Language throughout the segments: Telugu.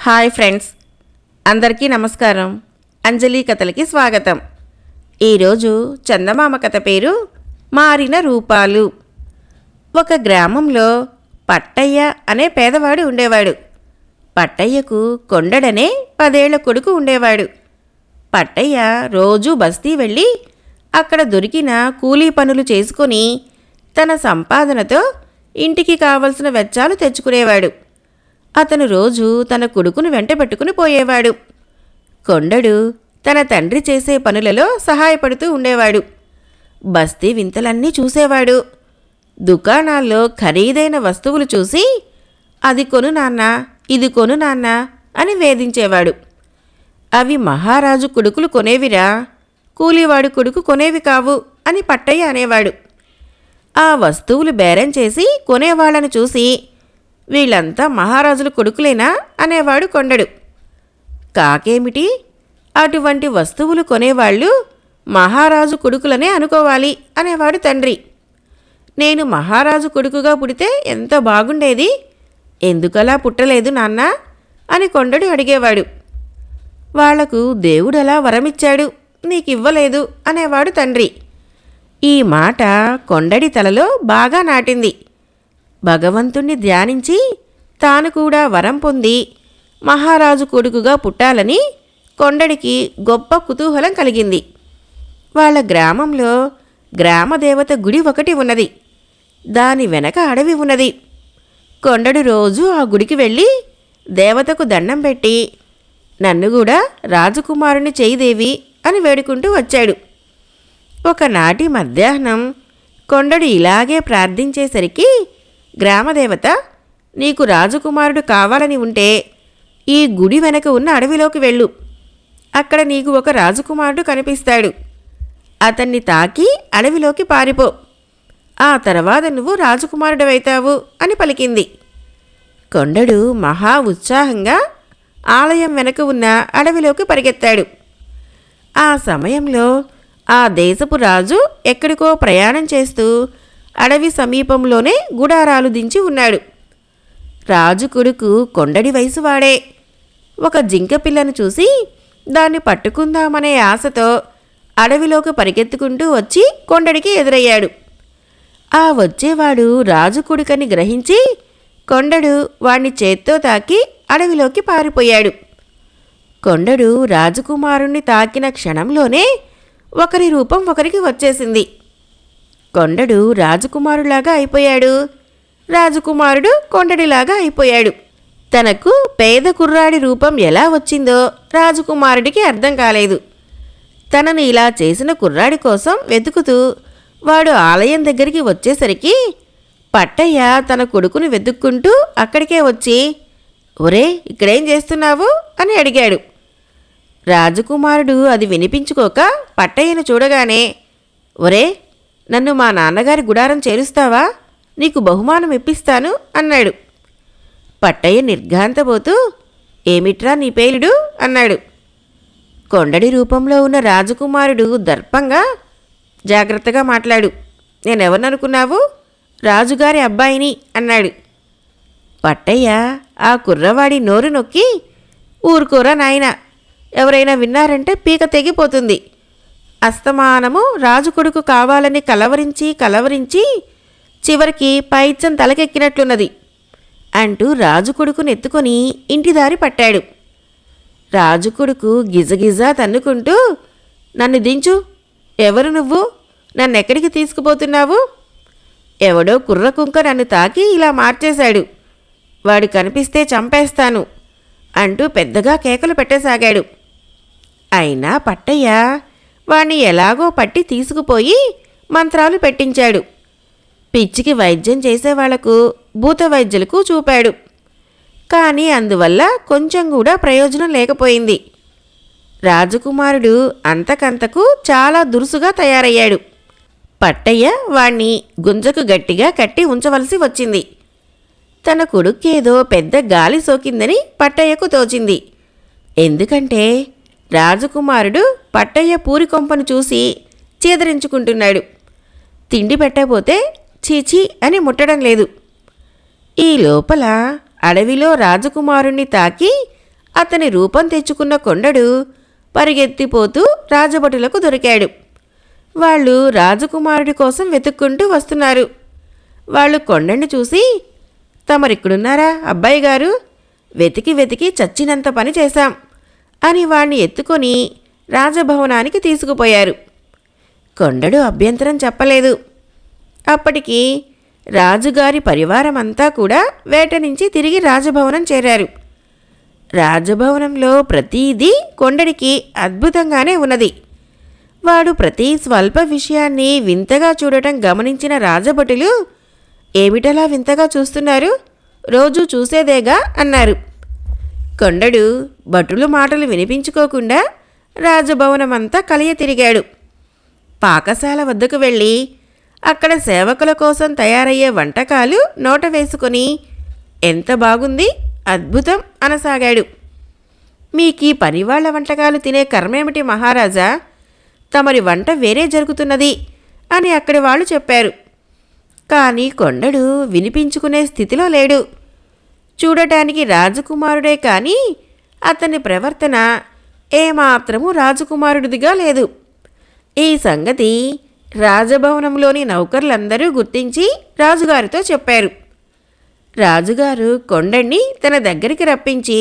హాయ్ ఫ్రెండ్స్, అందరికీ నమస్కారం. అంజలి కథలకి స్వాగతం. ఈరోజు చందమామ కథ పేరు మారిన రూపాలు. ఒక గ్రామంలో పట్టయ్య అనే పేదవాడు ఉండేవాడు. పట్టయ్యకు కొండడనే 10 ఏళ్ల కొడుకు ఉండేవాడు. పట్టయ్య రోజూ బస్తీ వెళ్ళి అక్కడ దొరికిన కూలీ పనులు చేసుకొని తన సంపాదనతో ఇంటికి కావలసిన వెచ్చాలు తెచ్చుకునేవాడు. అతను రోజు తన కొడుకును వెంట పెట్టుకుని పోయేవాడు. కొండడు తన తండ్రి చేసే పనులలో సహాయపడుతూ ఉండేవాడు. బస్తీ వింతలన్నీ చూసేవాడు. దుకాణాల్లో ఖరీదైన వస్తువులు చూసి అది కొను నాన్న, ఇది కొను నాన్న అని వేధించేవాడు. అవి మహారాజు కొడుకులు కొనేవిరా, కూలీవాడు కొడుకు కొనేవి కావు అని పట్టయ్య అనేవాడు. ఆ వస్తువులు బేరం చేసి కొనేవాళ్లను చూసి వీళ్ళంతా మహారాజుల కొడుకులేనా అనేవాడు కొండడు. కాకేమిటి, అటువంటి వస్తువులు కొనేవాళ్ళు మహారాజు కొడుకులనే అనుకోవాలి అనేవాడు తండ్రి. నేను మహారాజు కొడుకుగా పుడితే ఎంత బాగుండేది, ఎందుకలా పుట్టలేదు నాన్న అని కొండడు అడిగేవాడు. వాళ్లకు దేవుడలా వరమిచ్చాడు, నీకివ్వలేదు అనేవాడు తండ్రి. ఈ మాట కొండడి తలలో బాగా నాటింది. భగవంతుణ్ణి ధ్యానించి తాను కూడా వరం పొంది మహారాజు కొడుకుగా పుట్టాలని కొండడికి గొప్ప కుతూహలం కలిగింది. వాళ్ళ గ్రామంలో గ్రామదేవత గుడి ఒకటి ఉన్నది. దాని వెనక అడవి ఉన్నది. కొండడు రోజూ ఆ గుడికి వెళ్ళి దేవతకు దండం పెట్టి నన్ను కూడా రాజకుమారుని చేయిదేవి అని వేడుకుంటూ వచ్చాడు. ఒకనాటి మధ్యాహ్నం కొండడు ఇలాగే ప్రార్థించేసరికి గ్రామదేవత, నీకు రాజకుమారుడు కావాలని ఉంటే ఈ గుడి వెనక ఉన్న అడవిలోకి వెళ్ళు. అక్కడ నీకు ఒక రాజకుమారుడు కనిపిస్తాడు. అతన్ని తాకి అడవిలోకి పారిపో. ఆ తర్వాత నువ్వు రాజకుమారుడవైతావు అని పలికింది. కొండడు మహా ఉత్సాహంగా ఆలయం వెనక ఉన్న అడవిలోకి పరిగెత్తాడు. ఆ సమయంలో ఆ దేశపు రాజు ఎక్కడికో ప్రయాణం చేస్తూ అడవి సమీపంలోనే గుడారాలు దించి ఉన్నాడు. రాజు కొడుకు కొండడి వయసువాడే. ఒక జింక పిల్లను చూసి దాన్ని పట్టుకుందామనే ఆశతో అడవిలోకి పరిగెత్తుకుంటూ వచ్చి కొండడికి ఎదురయ్యాడు. ఆ వచ్చేవాడు రాజు కొడుకని గ్రహించి కొండడు వాణ్ణి చేత్తో తాకి అడవిలోకి పారిపోయాడు. కొండడు రాజకుమారుణ్ణి తాకిన క్షణంలోనే ఒకరి రూపం ఒకరికి వచ్చేసింది. కొండడు రాజకుమారులాగా అయిపోయాడు. రాజకుమారుడు కొండడిలాగా అయిపోయాడు. తనకు పేద కుర్రాడి రూపం ఎలా వచ్చిందో రాజకుమారుడికి అర్థం కాలేదు. తనను ఇలా చేసిన కుర్రాడి కోసం వెతుకుతూ వాడు ఆలయం దగ్గరికి వచ్చేసరికి పట్టయ్య తన కొడుకును వెతుక్కుంటూ అక్కడికే వచ్చి, ఒరే ఇక్కడేం చేస్తున్నావు అని అడిగాడు. రాజకుమారుడు అది వినిపించుకోక పట్టయ్యను చూడగానే, ఒరే నన్ను మా నాన్నగారి గుడారం చేరుస్తావా, నీకు బహుమానం ఇప్పిస్తాను అన్నాడు. పట్టయ్య నిర్ఘాంతపోతూ, ఏమిట్రా నీ పేలుడు అన్నాడు. కొండడి రూపంలో ఉన్న రాజకుమారుడు దర్పంగా, జాగ్రత్తగా మాట్లాడు, నేనెవరిననుకున్నావు, రాజుగారి అబ్బాయిని అన్నాడు. పట్టయ్య ఆ కుర్రవాడి నోరు నొక్కి, ఊరుకోరా నాయన, ఎవరైనా విన్నారంటే పీక తెగిపోతుంది. అస్తమానము రాజు కొడుకు కావాలని కలవరించి చివరికి పైచ్చం తలకెక్కినట్లున్నది అంటూ రాజు కొడుకును ఎత్తుకొని ఇంటిదారి పట్టాడు. రాజు కొడుకు గిజగిజా తన్నుకుంటూ, నన్ను దించు, ఎవరు నువ్వు, నన్నెక్కడికి తీసుకుపోతున్నావు, ఎవడో కుర్ర కుంక నన్ను తాకి ఇలా మార్చేశాడు, వాడు కనిపిస్తే చంపేస్తాను అంటూ పెద్దగా కేకలు పెట్టసాగాడు. అయినా పట్టయ్య వాణ్ణి ఎలాగో పట్టి తీసుకుపోయి మంత్రాలు పెట్టించాడు. పిచ్చికి వైద్యం చేసేవాళ్లకు భూత వైద్యులకు చూపాడు. కానీ అందువల్ల కొంచెం కూడా ప్రయోజనం లేకపోయింది. రాజకుమారుడు అంతకంతకు చాలా దురుసుగా తయారయ్యాడు. పట్టయ్య వాణ్ణి గుంజకు గట్టిగా కట్టి ఉంచవలసి వచ్చింది. తన కొడుక్కేదో పెద్ద గాలి సోకిందని పట్టయ్యకు తోచింది. ఎందుకంటే రాజకుమారుడు పట్టయ్య పూరికొంపను చూసి చీదరించుకుంటున్నాడు. తిండి పెట్టబోతే చీచీ అని ముట్టడం లేదు. ఈ లోపల అడవిలో రాజకుమారుణ్ణి తాకి అతని రూపం తెచ్చుకున్న కొండడు పరిగెత్తిపోతూ రాజభటులకు దొరికాడు. వాళ్ళు రాజకుమారుడి కోసం వెతుక్కుంటూ వస్తున్నారు. వాళ్ళు కొండని చూసి, తమరిక్కడున్నారా అబ్బాయి గారు? వెతికి వెతికి చచ్చినంత పని చేశాం అని వాణ్ణి ఎత్తుకొని రాజభవనానికి తీసుకుపోయారు. కొండడు అభ్యంతరం చెప్పలేదు. అప్పటికి రాజుగారి పరివారమంతా కూడా వేట నుంచి తిరిగి రాజభవనం చేరారు. రాజభవనంలో ప్రతీదీ కొండడికి అద్భుతంగానే ఉన్నది. వాడు ప్రతి స్వల్ప విషయాన్ని వింతగా చూడటం గమనించిన రాజభటులు, ఏమిటలా వింతగా చూస్తున్నారు? రోజూ చూసేదేగా అన్నారు. కొండడు భటుల మాటలు వినిపించుకోకుండా రాజభవనమంతా కలియ తిరిగాడు. పాకశాల వద్దకు వెళ్ళి అక్కడ సేవకుల కోసం తయారయ్యే వంటకాలు నోట వేసుకొని, ఎంత బాగుంది, అద్భుతం అనసాగాడు. మీకీ పనివాళ్ల వంటకాలు తినే కర్మేమిటి మహారాజా? తమరి వంట వేరే జరుగుతున్నది అని అక్కడి వాళ్ళు చెప్పారు. కానీ కొండడు వినిపించుకునే స్థితిలో లేడు. చూడటానికి రాజకుమారుడే కానీ అతని ప్రవర్తన ఏమాత్రము రాజకుమారుడిదిగా లేదు. ఈ సంగతి రాజభవనంలోని నౌకర్లందరూ గుర్తించి రాజుగారితో చెప్పారు. రాజుగారు కొండణ్ణి తన దగ్గరికి రప్పించి,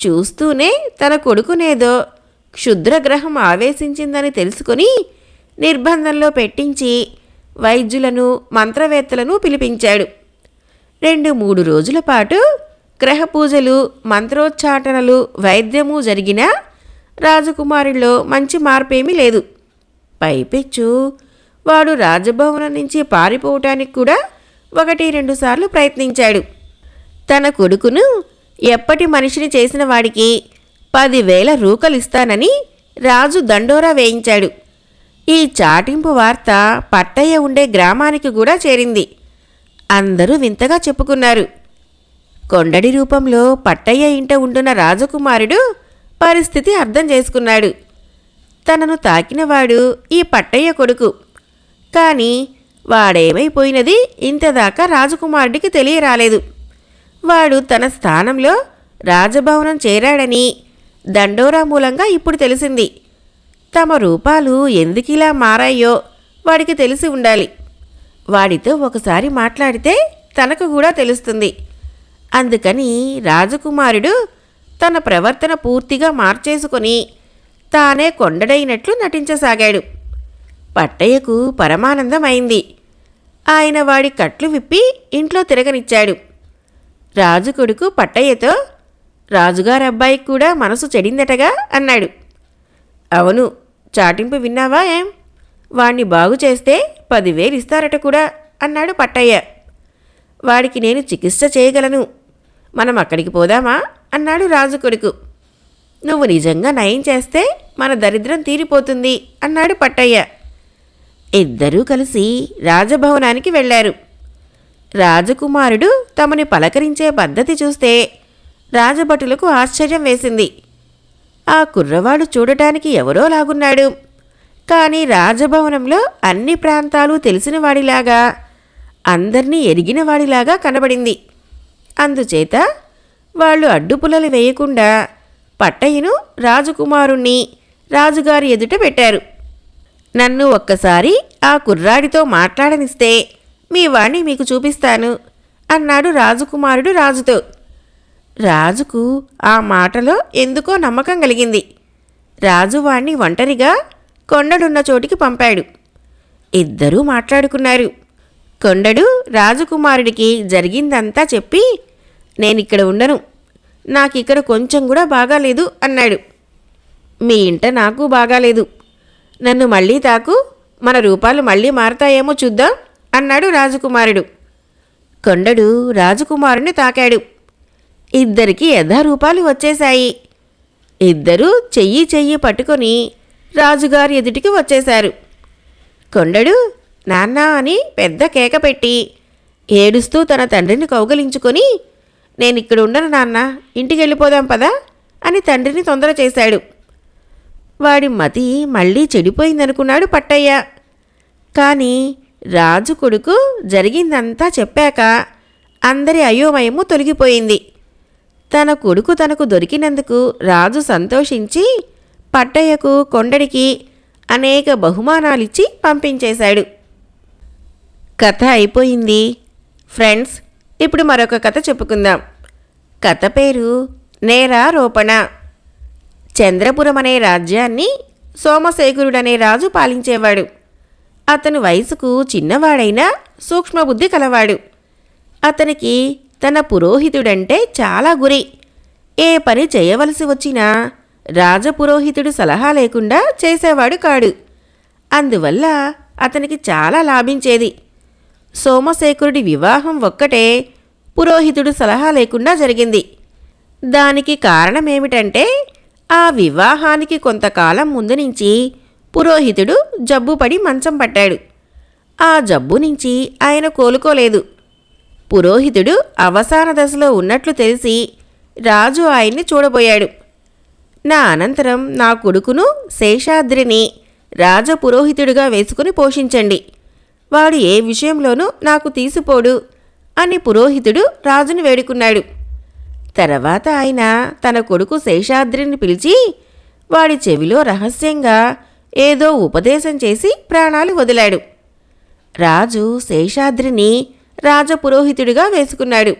చూస్తూనే తన కొడుకునేదో క్షుద్రగ్రహం ఆవేశించిందని తెలుసుకొని నిర్బంధంలో పెట్టించి వైద్యులను మంత్రవేత్తలను పిలిపించాడు. 2-3 రోజుల పాటు గ్రహపూజలు, మంత్రోచ్చాటనలు, వైద్యము జరిగినా రాజకుమారుల్లో మంచి మార్పేమీ లేదు. పైపెచ్చు వాడు రాజభవనం నుంచి పారిపోవటానికి కూడా 1-2 సార్లు ప్రయత్నించాడు. తన కొడుకును ఎప్పటి మనిషిని చేసిన వాడికి 10,000 రూకలిస్తానని రాజు దండోరా వేయించాడు. ఈ చాటింపు వార్త పట్టయ్య ఉండే గ్రామానికి కూడా చేరింది. అందరూ వింతగా చెప్పుకున్నారు. కొండడి రూపంలో పట్టయ్య ఇంట ఉంటున్న రాజకుమారుడు పరిస్థితి అర్థం చేసుకున్నాడు. తనను తాకినవాడు ఈ పట్టయ్య కొడుకు. కానీ వాడేమైపోయినది ఇంతదాకా రాజకుమారుడికి తెలియరాలేదు. వాడు తన స్థానంలో రాజభవనం చేరాడని దండోరా మూలంగా ఇప్పుడు తెలిసింది. తమ రూపాలు ఎందుకిలా మారాయో వాడికి తెలిసి ఉండాలి. వాడితో ఒకసారి మాట్లాడితే తనకు కూడా తెలుస్తుంది. అందుకని రాజకుమారుడు తన ప్రవర్తన పూర్తిగా మార్చేసుకొని తానే కొండడైనట్లు నటించసాగాడు. పట్టయ్యకు పరమానందమైంది. ఆయన వాడి కట్లు విప్పి ఇంట్లో తిరగనిచ్చాడు. రాజు కొడుకు పట్టయ్యతో, రాజుగారబ్బాయికి కూడా మనసు చెడిందటగా అన్నాడు. అవును, చాటింపు విన్నావా ఏం? వాణ్ణి బాగు చేస్తే 10,000 ఇస్తారట కూడా అన్నాడు పట్టయ్య. వాడికి నేను చికిత్స చేయగలను, మనం అక్కడికి పోదామా అన్నాడు రాజు కొడుకు. నువ్వు నిజంగా నయం చేస్తే మన దరిద్రం తీరిపోతుంది అన్నాడు పట్టయ్య. ఇద్దరూ కలిసి రాజభవనానికి వెళ్లారు. రాజకుమారుడు తమని పలకరించే పద్ధతి చూస్తే రాజభటులకు ఆశ్చర్యం వేసింది. ఆ కుర్రవాడు చూడటానికి ఎవరో లాగున్నాడు. కానీ రాజభవనంలో అన్ని ప్రాంతాలు తెలిసినవాడిలాగా, అందర్నీ ఎరిగినవాడిలాగా కనబడింది. అందుచేత వాళ్ళు అడ్డుపుల్లలు వేయకుండా పట్టయ్యను రాజకుమారుణ్ణి రాజుగారి ఎదుట పెట్టారు. నన్ను ఒక్కసారి ఆ కుర్రాడితో మాట్లాడనిస్తే మీ వాణ్ణి మీకు చూపిస్తాను అన్నాడు రాజకుమారుడు రాజుతో. రాజుకు ఆ మాటలో ఎందుకో నమ్మకం కలిగింది. రాజు వాణ్ణి ఒంటరిగా కొండడున్న చోటికి పంపాడు. ఇద్దరూ మాట్లాడుకున్నారు. కొండడు రాజకుమారుడికి జరిగిందంతా చెప్పి, నేనిక్కడ ఉండను, నాకిక్కడ కొంచెం కూడా బాగాలేదు అన్నాడు. మీ ఇంట నాకు బాగాలేదు, నన్ను మళ్ళీ తాకు, మన రూపాలు మళ్ళీ మారతాయేమో చూద్దాం అన్నాడు రాజకుమారుడు. కొండడు రాజకుమారుని తాకాడు. ఇద్దరికీ యథారూపాలు వచ్చేశాయి. ఇద్దరూ చెయ్యి చెయ్యి పట్టుకొని రాజుగారి ఎదుటికి వచ్చేశారు. కొండడు నాన్నా అని పెద్ద కేక పెట్టి ఏడుస్తూ తన తండ్రిని కౌగలించుకొని, నేనిక్కడ ఉండను నాన్న, ఇంటికి వెళ్ళిపోదాం పదా అని తండ్రిని తొందర చేశాడు. వాడి మతి మళ్ళీ చెడిపోయిందనుకున్నాడు పట్టయ్య. కానీ రాజు కొడుకు జరిగిందంతా చెప్పాక అందరి అయోమయము తొలగిపోయింది. తన కొడుకు తనకు దొరికినందుకు రాజు సంతోషించి పట్టయ్యకు కొండడికి అనేక బహుమానాలిచ్చి పంపించేశాడు. కథ అయిపోయింది. ఫ్రెండ్స్, ఇప్పుడు మరొక కథ చెప్పుకుందాం. కథ పేరు నేరారోపణ. చంద్రపురం అనే రాజ్యాన్ని సోమశేఖరుడనే రాజు పాలించేవాడు. అతను వయసుకు చిన్నవాడైనా సూక్ష్మబుద్ధి కలవాడు. అతనికి తన పురోహితుడంటే చాలా గురి. ఏ పని చేయవలసి వచ్చినా రాజపురోహితుడు సలహా లేకుండా చేసేవాడు కాడు. అందువల్ల అతనికి చాలా లాభించేది. సోమశేఖరుడి వివాహం ఒక్కటే పురోహితుడు సలహా లేకుండా జరిగింది. దానికి కారణమేమిటంటే ఆ వివాహానికి కొంతకాలం ముందు నుంచి పురోహితుడు జబ్బుపడి మంచం పట్టాడు. ఆ జబ్బు నుంచి ఆయన కోలుకోలేదు. పురోహితుడు అవసాన దశలో ఉన్నట్లు తెలిసి రాజు ఆయన్ని చూడబోయాడు. నా అనంతరం నా కొడుకును శేషాద్రిని రాజపురోహితుడిగా వేసుకుని పోషించండి. వాడు ఏ విషయంలోనూ నాకు తీసిపోడు అని పురోహితుడు రాజును వేడుకున్నాడు. తర్వాత ఆయన తన కొడుకు శేషాద్రిని పిలిచి వాడి చెవిలో రహస్యంగా ఏదో ఉపదేశం చేసి ప్రాణాలు వదిలాడు. రాజు శేషాద్రిని రాజపురోహితుడిగా వేసుకున్నాడు.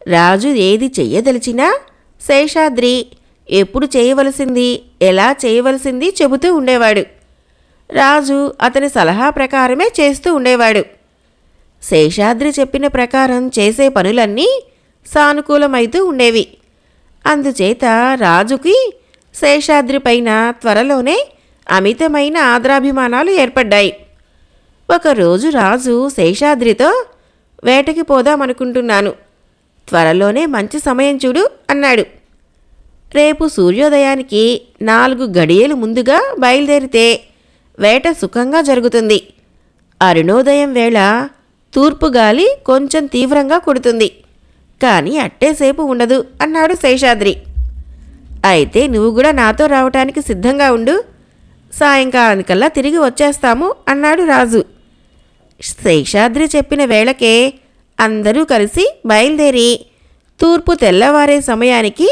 రాజు ఏది చెయ్యదలిచినా శేషాద్రి ఎప్పుడు చేయవలసింది, ఎలా చేయవలసింది చెబుతూ ఉండేవాడు. రాజు అతని సలహా ప్రకారమే చేస్తూ ఉండేవాడు. శేషాద్రి చెప్పిన ప్రకారం చేసే పనులన్నీ సానుకూలమైతూ ఉండేవి. అందుచేత రాజుకి శేషాద్రి పైన త్వరలోనే అమితమైన ఆదరాభిమానాలు ఏర్పడ్డాయి. ఒకరోజు రాజు శేషాద్రితో, వేటకి పోదామనుకుంటున్నాను, త్వరలోనే మంచి సమయం చూడు అన్నాడు. రేపు సూర్యోదయానికి 4 గడియలు ముందుగా బయలుదేరితే వేట సుఖంగా జరుగుతుంది. అరుణోదయం వేళ తూర్పు గాలి కొంచెం తీవ్రంగా కొడుతుంది, కానీ అట్టేసేపు ఉండదు అన్నాడు శేషాద్రి. అయితే నువ్వు కూడా నాతో రావటానికి సిద్ధంగా ఉండు, సాయంకాలానికల్లా తిరిగి వచ్చేస్తాము అన్నాడు రాజు. శేషాద్రి చెప్పిన వేళకే అందరూ కలిసి బయలుదేరి తూర్పు తెల్లవారే సమయానికి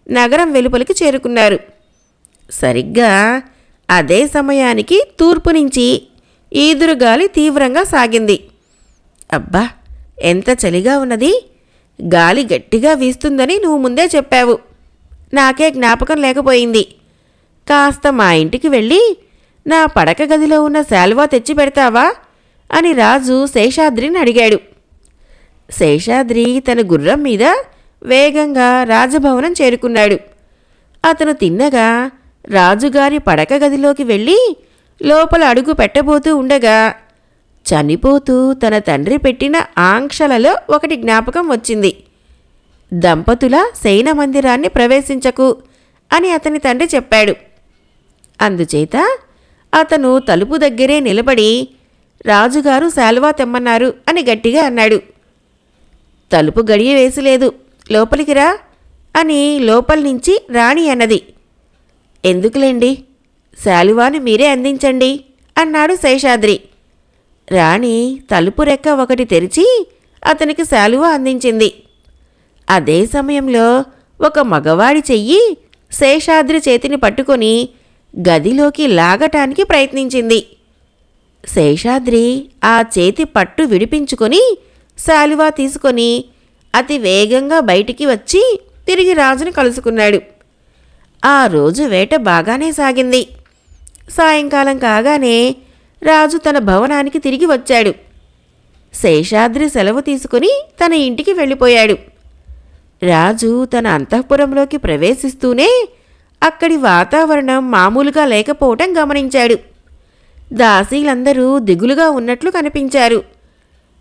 నగరం వెలుపలికి చేరుకున్నారు. సరిగ్గా అదే సమయానికి తూర్పు నుంచి ఈదురుగాలి తీవ్రంగా సాగింది. అబ్బా, ఎంత చలిగా ఉన్నది! గాలి గట్టిగా వీస్తుందని నువ్వు ముందే చెప్పావు. నాకే జ్ఞాపకం లేకపోయింది. కాస్త మా ఇంటికి వెళ్ళి నా పడక గదిలో ఉన్న శాలువా తెచ్చి పెడతావా అని రాజు శేషాద్రిని అడిగాడు. శేషాద్రి తన గుర్రం మీద వేగంగా రాజభవనం చేరుకున్నాడు. అతను తిన్నగా రాజుగారి పడక గదిలోకి వెళ్ళి లోపల అడుగు పెట్టబోతూ ఉండగా చనిపోతూ తన తండ్రి పెట్టిన ఆంక్షలలో ఒకటి జ్ఞాపకం వచ్చింది. దంపతుల శయన మందిరాన్ని ప్రవేశించకు అని అతని తండ్రి చెప్పాడు. అందుచేత అతను తలుపు దగ్గరే నిలబడి రాజుగారు శాలువా తెమ్మన్నారు అని గట్టిగా అన్నాడు. తలుపు గడియ వేసిలేదు, లోపలికి రా అని లోపలి నుంచి రాణి అన్నది. ఎందుకులేండి, శాలువాని మీరే అందించండి అన్నాడు శేషాద్రి. రాణి తలుపు రెక్క ఒకటి తెరిచి అతనికి శాలువా అందించింది. అదే సమయంలో ఒక మగవాడి చెయ్యి శేషాద్రి చేతిని పట్టుకొని గదిలోకి లాగటానికి ప్రయత్నించింది. శేషాద్రి ఆ చేతి పట్టు విడిపించుకొని శాలువా తీసుకొని అతి వేగంగా బయటికి వచ్చి తిరిగి రాజును కలుసుకున్నాడు. ఆ రోజు వేట బాగానే సాగింది. సాయంకాలం కాగానే రాజు తన భవనానికి తిరిగి వచ్చాడు. శేషాద్రి సెలవు తీసుకుని తన ఇంటికి వెళ్ళిపోయాడు. రాజు తన అంతఃపురంలోకి ప్రవేశిస్తూనే అక్కడి వాతావరణం మామూలుగా లేకపోవటం గమనించాడు. దాసీలందరూ దిగులుగా ఉన్నట్లు కనిపించారు.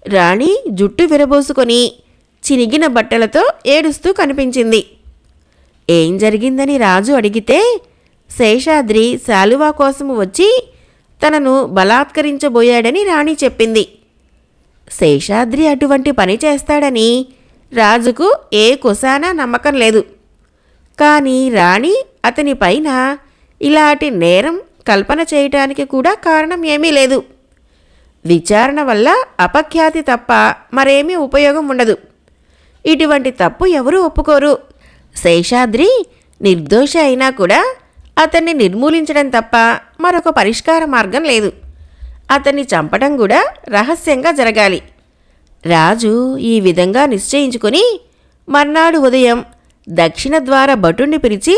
రాణి జుట్టు విరబోసుకొని చినిగిన బట్టలతో ఏడుస్తూ కనిపించింది. ఏం జరిగిందని రాజు అడిగితే శేషాద్రి శాలువా కోసం వచ్చి తనను బలాత్కరించబోయాడని రాణి చెప్పింది. శేషాద్రి అటువంటి పని చేస్తాడని రాజుకు ఏ కొసానా నమ్మకం లేదు. కానీ రాణి అతని పైన ఇలాంటి నేరం కల్పన చేయటానికి కూడా కారణం ఏమీ లేదు. విచారణ వల్ల అపఖ్యాతి తప్ప మరేమీ ఉపయోగం ఉండదు. ఇటువంటి తప్పు ఎవరూ ఒప్పుకోరు శేషాద్రి నిర్దోషి అయినా కూడా అతన్ని నిర్మూలించడం తప్ప మరొక పరిష్కార మార్గం లేదు. అతన్ని చంపడం కూడా రహస్యంగా జరగాలి. రాజు ఈ విధంగా నిశ్చయించుకుని మర్నాడు ఉదయం దక్షిణ ద్వార భటుణ్ణి పిలిచి,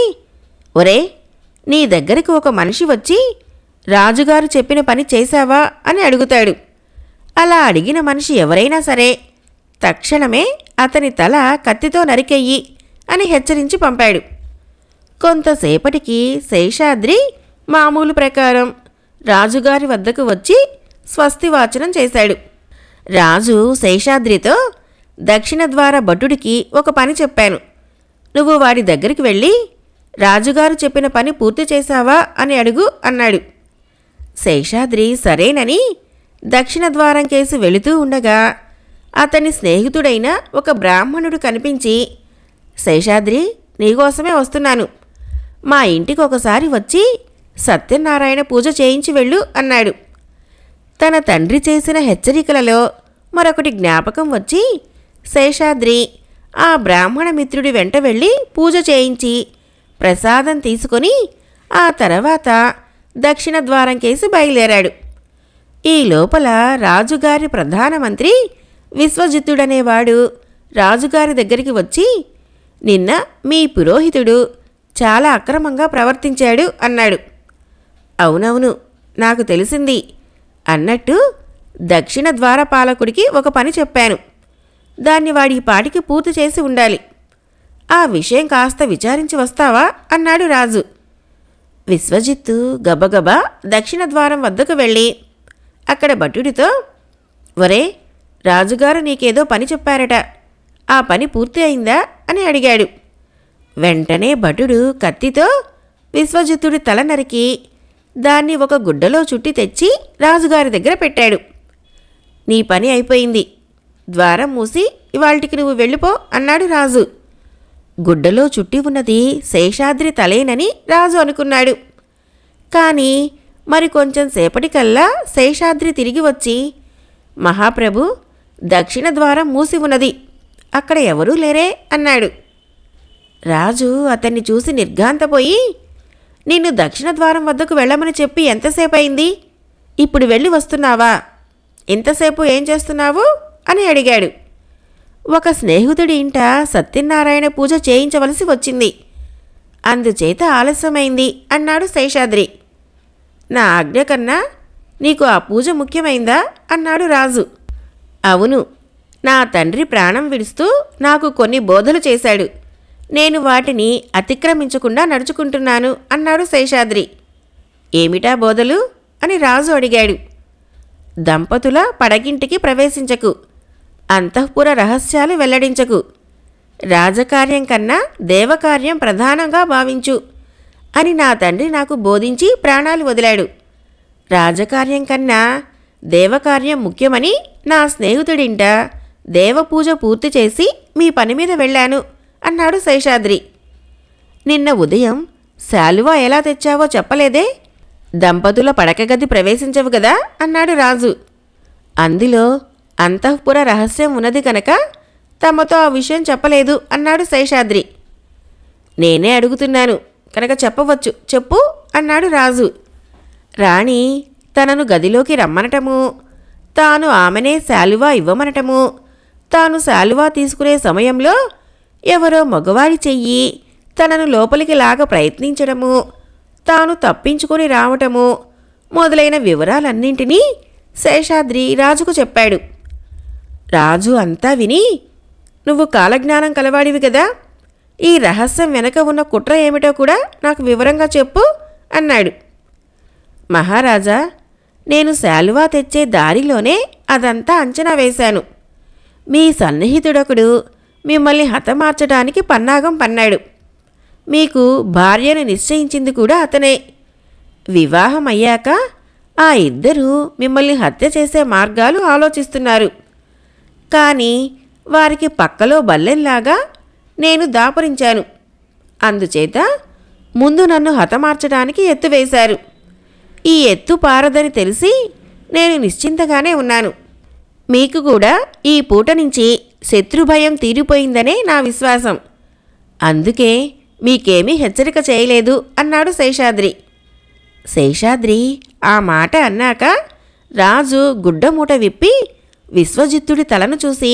ఒరే, నీ దగ్గరికి ఒక మనిషి వచ్చి రాజుగారు చెప్పిన పని చేశావా అని అడుగుతాడు. అలా అడిగిన మనిషి ఎవరైనా సరే తక్షణమే అతని తల కత్తితో నరికెయ్యి అని హెచ్చరించి పంపాడు. కొంతసేపటికి శేషాద్రి మామూలు ప్రకారం రాజుగారి వద్దకు వచ్చి స్వస్తివాచనం చేశాడు. రాజు శేషాద్రితో, దక్షిణ ద్వార భటుడికి ఒక పని చెప్పాను. నువ్వు వాడి దగ్గరికి వెళ్ళి రాజుగారు చెప్పిన పని పూర్తి చేశావా అని అడుగు అన్నాడు. శేషాద్రి సరేనని దక్షిణ ద్వారం కేసి వెళుతూ ఉండగా అతని స్నేహితుడైన ఒక బ్రాహ్మణుడు కనిపించి, శేషాద్రి, నీకోసమే వస్తున్నాను. మా ఇంటికి ఒకసారి వచ్చి సత్యనారాయణ పూజ చేయించి వెళ్ళు అన్నాడు. తన తండ్రి చేసిన హెచ్చరికలలో మరొకటి జ్ఞాపకం వచ్చి శేషాద్రి ఆ బ్రాహ్మణ మిత్రుడి వెంట వెళ్ళి పూజ చేయించి ప్రసాదం తీసుకొని ఆ తర్వాత దక్షిణ ద్వారం కేసి బయలుదేరాడు. ఈ లోపల రాజుగారి ప్రధానమంత్రి విశ్వజిత్తుడనేవాడు రాజుగారి దగ్గరికి వచ్చి, నిన్న మీ పురోహితుడు చాలా అక్రమంగా ప్రవర్తించాడు అన్నాడు. అవునవును, నాకు తెలిసింది అన్నట్టు దక్షిణ ద్వారపాలకుడికి ఒక పని చెప్పాను. దాన్ని వాడి పాటికి పూర్తి చేసి ఉండాలి. ఆ విషయం కాస్త విచారించి వస్తావా అన్నాడు రాజు. విశ్వజిత్తు గబగబా దక్షిణ ద్వారం వద్దకు వెళ్ళి అక్కడ భటుడితో, ఒరే, రాజుగారు నీకేదో పని చెప్పారట, ఆ పని పూర్తి అయిందా అని అడిగాడు. వెంటనే భటుడు కత్తితో విశ్వజిత్తుడి తల నరికి దాన్ని ఒక గుడ్డలో చుట్టి తెచ్చి రాజుగారి దగ్గర పెట్టాడు. నీ పని అయిపోయింది, ద్వారం మూసి ఇవాల్టికి నువ్వు వెళ్ళిపో అన్నాడు రాజు. గుడ్డలో చుట్టి ఉన్నది శేషాద్రి తలేనని రాజు అనుకున్నాడు. కానీ మరి కొంచెం సేపటికల్లా శేషాద్రి తిరిగి వచ్చి, మహాప్రభు, దక్షిణ ద్వారం మూసి ఉన్నది, అక్కడ ఎవరూ లేరే అన్నాడు. రాజు అతన్ని చూసి నిర్ఘాంతపోయి, నిన్ను దక్షిణ ద్వారం వద్దకు వెళ్ళమని చెప్పి ఎంతసేపు అయింది? ఇప్పుడు వెళ్ళి వస్తున్నావా? ఇంతసేపు ఏం చేస్తున్నావు అని అడిగాడు. ఒక స్నేహితుడి ఇంట సత్యనారాయణ పూజ చేయించవలసి వచ్చింది, అందుచేత ఆలస్యమైంది అన్నాడు శేషాద్రి. నా ఆజ్ఞ కన్నా నీకు ఆ పూజ ముఖ్యమైందా అన్నాడు రాజు. అవును, నా తండ్రి ప్రాణం విడుస్తూ నాకు కొన్ని బోధలు చేశాడు, నేను వాటిని అతిక్రమించకుండా నడుచుకుంటున్నాను అన్నాడు శేషాద్రి. ఏమిటా బోధలు అని రాజు అడిగాడు. దంపతుల పడగింటికి ప్రవేశించకు, అంతఃపుర రహస్యాలు వెల్లడించకు, రాజకార్యం కన్నా దేవకార్యం ప్రధానంగా భావించు అని నా తండ్రి నాకు బోధించి ప్రాణాలు వదిలాడు. రాజకార్యం కన్నా దేవకార్యం ముఖ్యమని నా స్నేహితుడింట దేవపూజ పూర్తి చేసి మీ పని మీద వెళ్ళాను అన్నాడు శేషాద్రి. నిన్న ఉదయం శాలువా ఎలా తెచ్చావో చెప్పలేదే? దంపతుల పడకగది ప్రవేశించవు గదా అన్నాడు రాజు. అందులో అంతఃపుర రహస్యం ఉన్నది కనుక తమతో ఆ విషయం చెప్పలేదు అన్నాడు శేషాద్రి. నేనే అడుగుతున్నాను కనుక చెప్పవచ్చు, చెప్పు అన్నాడు రాజు. రాణి తనను గదిలోకి రమ్మనటము, తాను ఆమెనే శాలువా ఇవ్వమనటము, తాను శాలువా తీసుకునే సమయంలో ఎవరో మగవాడి చెయ్యి తనను లోపలికి లాగ ప్రయత్నించడము, తాను తప్పించుకొని రావటము మొదలైన వివరాలన్నింటినీ శేషాద్రి రాజుకు చెప్పాడు. రాజు అంతా విని, నువ్వు కాలజ్ఞానం కలవాడివి కదా, ఈ రహస్యం వెనక ఉన్న కుట్ర ఏమిటో కూడా నాకు వివరంగా చెప్పు అన్నాడు. మహారాజా, నేను శాలువా తెచ్చే దారిలోనే అదంతా అంచనా వేశాను. మీ సన్నిహితుడొకడు మిమ్మల్ని హతమార్చడానికి పన్నాగం పన్నాడు. మీకు భార్యను నిశ్చయించింది కూడా అతనే. వివాహం అయ్యాక ఆ ఇద్దరూ మిమ్మల్ని హత్య చేసే మార్గాలు ఆలోచిస్తున్నారు. కానీ వారికి పక్కలో బల్లెంలాగా నేను దాపురించాను. అందుచేత ముందు నన్ను హతమార్చడానికి ఎత్తువేశారు. ఈ ఎత్తు పారదని తెలిసి నేను నిశ్చింతగానే ఉన్నాను. మీకు కూడా ఈ పూట నుంచి శత్రుభయం తీరిపోయిందనే నా విశ్వాసం. అందుకే మీకేమీ హెచ్చరిక చేయలేదు అన్నాడు శేషాద్రి. శేషాద్రి ఆ మాట అన్నాక రాజు గుడ్డమూట విప్పి విశ్వజిత్తుడి తలను చూసి,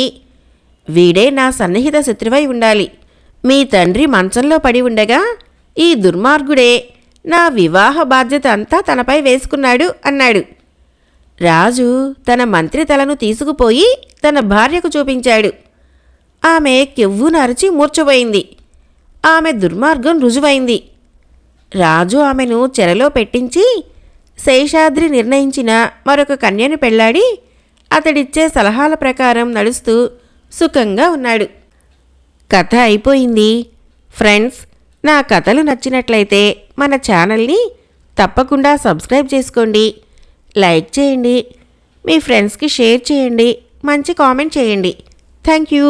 వీడే నా సన్నిహిత శత్రువై ఉండాలి. మీ తండ్రి మంచంలో పడి ఉండగా ఈ దుర్మార్గుడే నా వివాహ బాధ్యత అంతా తనపై వేసుకున్నాడు అన్నాడు. రాజు తన మంత్రి తలను తీసుకుపోయి తన భార్యకు చూపించాడు. ఆమె కెవ్వున అరిచి మూర్ఛపోయింది. ఆమె దుర్మార్గం రుజువైంది. రాజు ఆమెను చెరలో పెట్టించి శేషాద్రి నిర్ణయించిన మరొక కన్యను పెళ్లాడి అతడిచ్చే సలహాల ప్రకారం నడుస్తూ సుఖంగా ఉన్నాడు. కథ అయిపోయింది. ఫ్రెండ్స్, నా కథలు నచ్చినట్లయితే మన ఛానల్ని తప్పకుండా సబ్స్క్రైబ్ చేసుకోండి, లైక్ చేయండి, మీ ఫ్రెండ్స్కి షేర్ చేయండి, మంచి కామెంట్ చేయండి. Thank you.